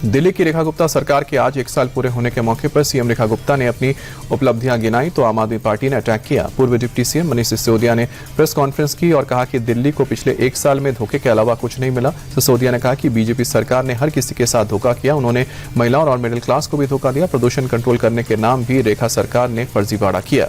दिल्ली की रेखा गुप्ता सरकार के आज 1 साल पूरे होने के मौके पर सीएम रेखा गुप्ता ने अपनी उपलब्धियां गिनाई तो आम आदमी पार्टी ने अटैक किया। पूर्व डिप्टी सीएम मनीष सिसोदिया ने प्रेस कॉन्फ्रेंस की और कहा कि दिल्ली को पिछले 1 साल में धोखे के अलावा कुछ नहीं मिला। सिसोदिया ने कहा कि बीजेपी सरकार ने हर किसी के साथ धोखा किया, उन्होंने महिलाओं और मिडिल क्लास को भी धोखा दिया। प्रदूषण कंट्रोल करने के नाम भी रेखा सरकार ने फर्जीवाड़ा किया।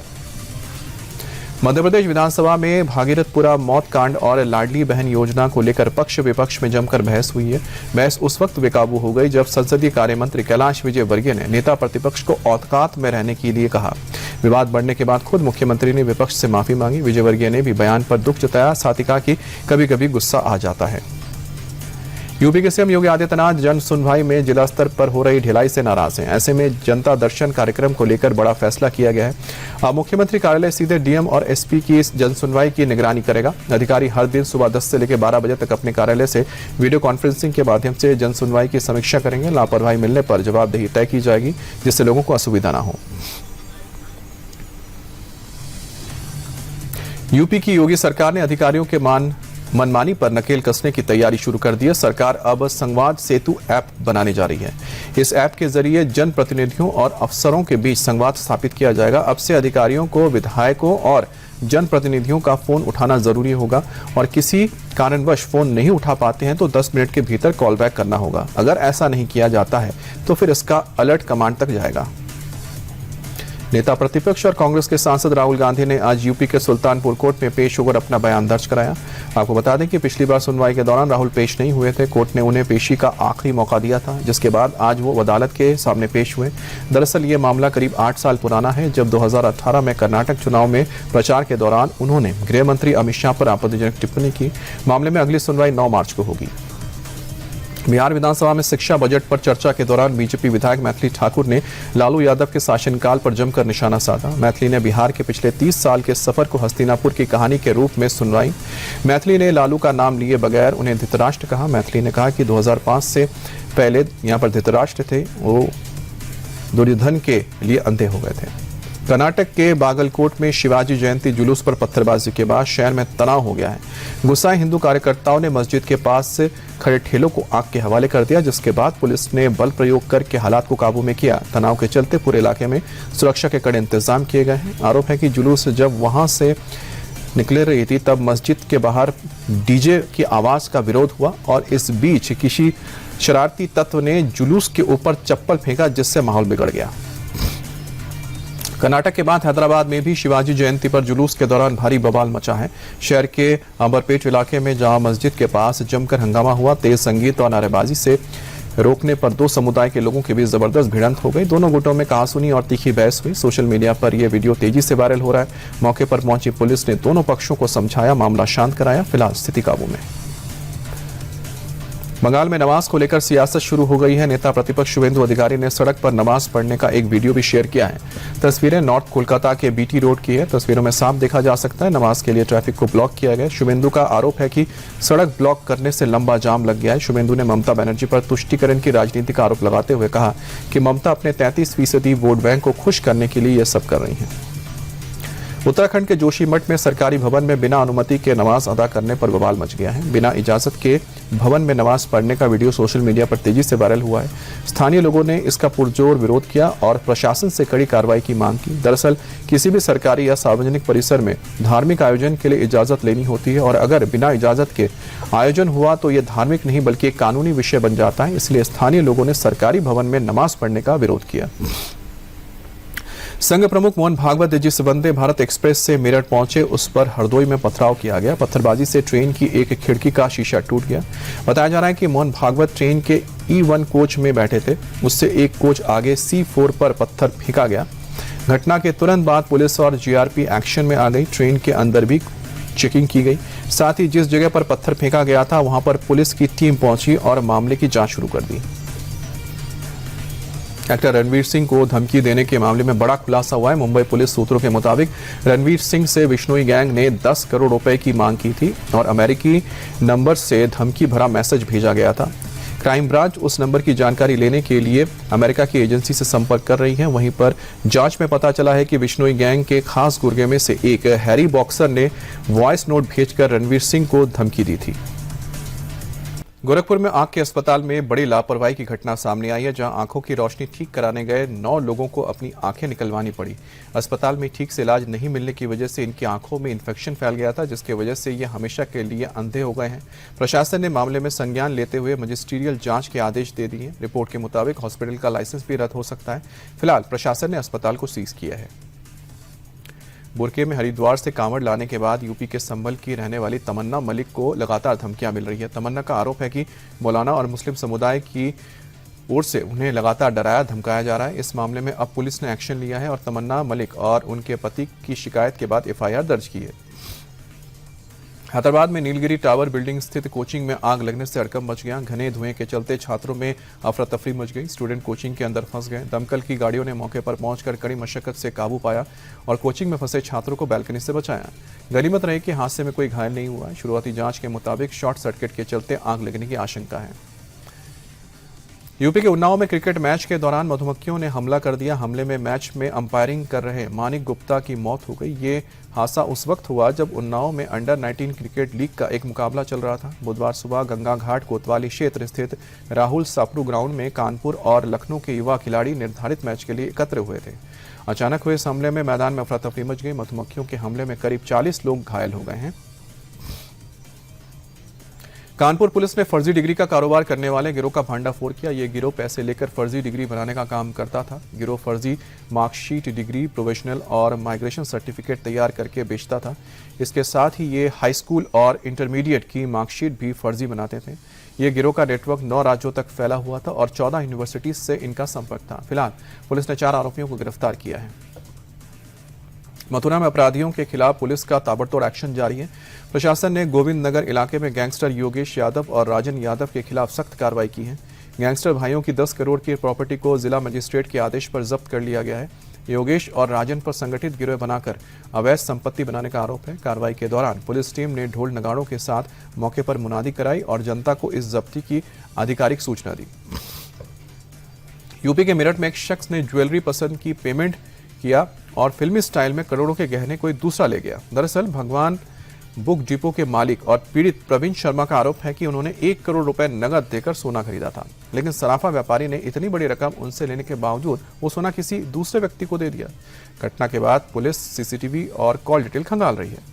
मध्य प्रदेश विधानसभा में भागीरथपुरा मौत कांड और लाडली बहन योजना को लेकर पक्ष विपक्ष में जमकर बहस हुई है। बहस उस वक्त बेकाबू हो गई जब संसदीय कार्य मंत्री कैलाश विजयवर्गीय ने नेता प्रतिपक्ष को औकात में रहने के लिए कहा। विवाद बढ़ने के बाद खुद मुख्यमंत्री ने विपक्ष से माफी मांगी। विजयवर्गीय ने भी बयान पर दुख जताया, साथ ही कहा कि कभी कभी गुस्सा आ जाता है। यूपी के सीएम योगी आदित्यनाथ जन सुनवाई में जिला स्तर पर हो रही ढिलाई से नाराज हैं। ऐसे में जनता दर्शन कार्यक्रम को लेकर बड़ा फैसला किया गया है। अब मुख्यमंत्री कार्यालय सीधे डीएम और एसपी की इस जन सुनवाई की निगरानी करेगा। अधिकारी हर दिन सुबह 10 से लेकर 12 बजे तक अपने कार्यालय से वीडियो कॉन्फ्रेंसिंग के माध्यम से जन सुनवाई की समीक्षा करेंगे। लापरवाही मिलने पर जवाबदेही तय की जाएगी, जिससे लोगों को असुविधा न हो। यूपी की योगी सरकार ने अधिकारियों के मनमानी पर नकेल कसने की तैयारी शुरू कर दी है। सरकार अब संवाद सेतु ऐप बनाने जा रही है। इस ऐप के जरिए जनप्रतिनिधियों और अफसरों के बीच संवाद स्थापित किया जाएगा। अब से अधिकारियों को विधायकों और जनप्रतिनिधियों का फोन उठाना जरूरी होगा और किसी कारणवश फोन नहीं उठा पाते हैं तो 10 मिनट के भीतर कॉल बैक करना होगा। अगर ऐसा नहीं किया जाता है तो फिर इसका अलर्ट कमांड तक जाएगा। नेता प्रतिपक्ष और कांग्रेस के सांसद राहुल गांधी ने आज यूपी के सुल्तानपुर कोर्ट में पेश होकर अपना बयान दर्ज कराया। आपको बता दें कि पिछली बार सुनवाई के दौरान राहुल पेश नहीं हुए थे। कोर्ट ने उन्हें पेशी का आखिरी मौका दिया था, जिसके बाद आज वो अदालत के सामने पेश हुए। दरअसल ये मामला करीब 8 साल पुराना है, जब 2018 में कर्नाटक चुनाव में प्रचार के दौरान उन्होंने गृह मंत्री अमित शाह पर आपत्तिजनक टिप्पणी की। मामले में अगली सुनवाई 9 मार्च को होगी। बिहार विधानसभा में शिक्षा बजट पर चर्चा के दौरान बीजेपी विधायक मैथिली ठाकुर ने लालू यादव के शासनकाल पर जमकर निशाना साधा। मैथिली ने बिहार के पिछले 30 साल के सफर को हस्तिनापुर की कहानी के रूप में सुनवाई। मैथिली ने लालू का नाम लिए बगैर उन्हें धृतराष्ट्र कहा। मैथिली ने कहा कि 2005 से पहले यहाँ पर धृतराष्ट्र थे, वो दुर्योधन के लिए अंधे हो गए थे। कर्नाटक के बागलकोट में शिवाजी जयंती जुलूस पर पत्थरबाजी के बाद शहर में तनाव हो गया है। गुस्साए हिंदू कार्यकर्ताओं ने मस्जिद के पास से खड़े ठेलों को आग के हवाले कर दिया, जिसके बाद पुलिस ने बल प्रयोग करके हालात को काबू में किया। तनाव के चलते पूरे इलाके में सुरक्षा के कड़े इंतजाम किए गए हैं। आरोप है कि जुलूस जब वहां से निकल रही थी तब मस्जिद के बाहर डीजे की आवाज का विरोध हुआ और इस बीच किसी शरारती तत्व ने जुलूस के ऊपर चप्पल फेंका, जिससे माहौल बिगड़ गया। कर्नाटक के बाद हैदराबाद में भी शिवाजी जयंती पर जुलूस के दौरान भारी बवाल मचा है। शहर के अंबरपेट इलाके में जामा मस्जिद के पास जमकर हंगामा हुआ। तेज संगीत और नारेबाजी से रोकने पर 2 समुदाय के लोगों के बीच जबरदस्त भिड़ंत हो गई। दोनों गुटों में कहासुनी और तीखी बहस हुई। सोशल मीडिया पर यह वीडियो तेजी से वायरल हो रहा है। मौके पर पहुंची पुलिस ने दोनों पक्षों को समझाया, मामला शांत कराया। फिलहाल स्थिति काबू में। बंगाल में नमाज को लेकर सियासत शुरू हो गई है। नेता प्रतिपक्ष शुभेंदु अधिकारी ने सड़क पर नमाज पढ़ने का एक वीडियो भी शेयर किया है। तस्वीरें नॉर्थ कोलकाता के बीटी रोड की है। तस्वीरों में साफ देखा जा सकता है नमाज के लिए ट्रैफिक को ब्लॉक किया गया। शुभेंदु का आरोप है कि सड़क ब्लॉक करने से लंबा जाम लग गया है। शुभेंदु ने ममता बनर्जी पर तुष्टीकरण की राजनीति का आरोप लगाते हुए कहा कि ममता अपने 33% वोट बैंक को खुश करने के लिए यह सब कर रही है। उत्तराखंड के जोशीमठ में सरकारी भवन में बिना अनुमति के नमाज अदा करने पर बवाल मच गया है। बिना इजाजत के भवन में नमाज पढ़ने का वीडियो सोशल मीडिया पर तेजी से वायरल हुआ है। स्थानीय लोगों ने इसका पुरजोर विरोध किया और प्रशासन से कड़ी कार्रवाई की मांग की। दरअसल किसी भी सरकारी या सार्वजनिक परिसर में धार्मिक आयोजन के लिए इजाजत लेनी होती है और अगर बिना इजाजत के आयोजन हुआ तो यह धार्मिक नहीं बल्कि एक कानूनी विषय बन जाता है। इसलिए स्थानीय लोगों ने सरकारी भवन में नमाज पढ़ने का विरोध किया। संघ प्रमुख मोहन भागवत जिस वंदे भारत एक्सप्रेस से मेरठ पहुंचे उस पर हरदोई में पथराव किया गया। पत्थरबाजी से ट्रेन की एक खिड़की का शीशा टूट गया। बताया जा रहा है कि मोहन भागवत ट्रेन के E1 कोच में बैठे थे। उससे एक कोच आगे C4 पर पत्थर फेंका गया। घटना के तुरंत बाद पुलिस और GRP एक्शन में आ गई। ट्रेन के अंदर भी चेकिंग की गई। साथ ही जिस जगह पर पत्थर फेंका गया था वहां पर पुलिस की टीम पहुंची और मामले की जांच शुरू कर दी। एक्टर रणवीर सिंह को धमकी देने के मामले में बड़ा खुलासा हुआ है। मुंबई पुलिस सूत्रों के मुताबिक रणवीर सिंह से बिश्नोई गैंग ने 10 करोड़ रुपए की मांग की थी और अमेरिकी नंबर से धमकी भरा मैसेज भेजा गया था। क्राइम ब्रांच उस नंबर की जानकारी लेने के लिए अमेरिका की एजेंसी से संपर्क कर रही है। वहीं पर जांच में पता चला है कि बिश्नोई गैंग के खास गुर्गे में से एक हैरी बॉक्सर ने वॉइस नोट भेजकर रणवीर सिंह को धमकी दी थी। गोरखपुर में आंख के अस्पताल में बड़ी लापरवाही की घटना सामने आई है, जहां आंखों की रोशनी ठीक कराने गए 9 लोगों को अपनी आंखें निकलवानी पड़ी। अस्पताल में ठीक से इलाज नहीं मिलने की वजह से इनकी आंखों में इन्फेक्शन फैल गया था, जिसकी वजह से ये हमेशा के लिए अंधे हो गए हैं। प्रशासन ने मामले में संज्ञान लेते हुए मजिस्ट्रियल जांच के आदेश दे दिए। रिपोर्ट के मुताबिक हॉस्पिटल का लाइसेंस भी रद्द हो सकता है। फिलहाल प्रशासन ने अस्पताल को सीज किया है। बुरके में हरिद्वार से कांवड़ लाने के बाद यूपी के संभल की रहने वाली तमन्ना मलिक को लगातार धमकियां मिल रही है। तमन्ना का आरोप है कि मौलाना और मुस्लिम समुदाय की ओर से उन्हें लगातार डराया धमकाया जा रहा है। इस मामले में अब पुलिस ने एक्शन लिया है और तमन्ना मलिक और उनके पति की शिकायत के बाद एफआईआर दर्ज की है। हैदराबाद में नीलगिरी टावर बिल्डिंग स्थित कोचिंग में आग लगने से हड़कंप मच गया। घने धुएं के चलते छात्रों में अफरा तफरी मच गई। स्टूडेंट कोचिंग के अंदर फंस गए। दमकल की गाड़ियों ने मौके पर पहुंचकर कड़ी मशक्कत से काबू पाया और कोचिंग में फंसे छात्रों को बैल्कनी से बचाया। गनीमत रही कि हादसे में कोई घायल नहीं हुआ। शुरुआती जांच के मुताबिक शॉर्ट सर्किट के चलते आग लगने की आशंका है। यूपी के उन्नाव में क्रिकेट मैच के दौरान मधुमक्खियों ने हमला कर दिया। हमले में मैच में अंपायरिंग कर रहे मानिक गुप्ता की मौत हो गई। ये हादसा उस वक्त हुआ जब उन्नाव में अंडर 19 क्रिकेट लीग का एक मुकाबला चल रहा था। बुधवार सुबह गंगा घाट कोतवाली क्षेत्र स्थित राहुल सापरू ग्राउंड में कानपुर और लखनऊ के युवा खिलाड़ी निर्धारित मैच के लिए एकत्र हुए थे। अचानक हुए इस हमले में मैदान में अफरा तफरी मच गई। मधुमक्खियों के हमले में करीब 40 लोग घायल हो गए हैं। कानपुर पुलिस ने फर्जी डिग्री का कारोबार करने वाले गिरोह का भंडाफोड़ किया। ये गिरोह पैसे लेकर फर्जी डिग्री बनाने का काम करता था। गिरोह फर्जी मार्कशीट, डिग्री, प्रोफेशनल और माइग्रेशन सर्टिफिकेट तैयार करके बेचता था। इसके साथ ही ये हाई स्कूल और इंटरमीडिएट की मार्कशीट भी फर्जी बनाते थे। ये गिरोह का नेटवर्क 9 राज्यों तक फैला हुआ था और 14 यूनिवर्सिटीज से इनका संपर्क था। फिलहाल पुलिस ने 4 आरोपियों को गिरफ्तार किया है। मथुरा में अपराधियों के खिलाफ पुलिस का ताबड़तोड़ एक्शन जारी है। प्रशासन ने गोविंद नगर इलाके में गैंगस्टर योगेश यादव और राजन यादव के खिलाफ सख्त कार्रवाई की है। गैंगस्टर भाइयों की 10 करोड़ की प्रॉपर्टी को जिला मजिस्ट्रेट के आदेश पर जब्त कर लिया गया है। योगेश और राजन पर संगठित गिरोह बनाकर अवैध संपत्ति बनाने का आरोप है। कार्रवाई के दौरान पुलिस टीम ने ढोल नगाड़ों के साथ मौके पर मुनादी कराई और जनता को इस जब्ती की आधिकारिक सूचना दी। यूपी के मेरठ में एक शख्स ने ज्वेलरी पसंद की पेमेंट किया और फिल्मी स्टाइल में करोड़ों के गहने कोई दूसरा ले गया। दरअसल भगवान बुक डिपो के मालिक और पीड़ित प्रवीण शर्मा का आरोप है कि उन्होंने 1 करोड़ रुपए नगद देकर सोना खरीदा था, लेकिन सराफा व्यापारी ने इतनी बड़ी रकम उनसे लेने के बावजूद वो सोना किसी दूसरे व्यक्ति को दे दिया। घटना के बाद पुलिस सीसीटीवी और कॉल डिटेल खंगाल रही है।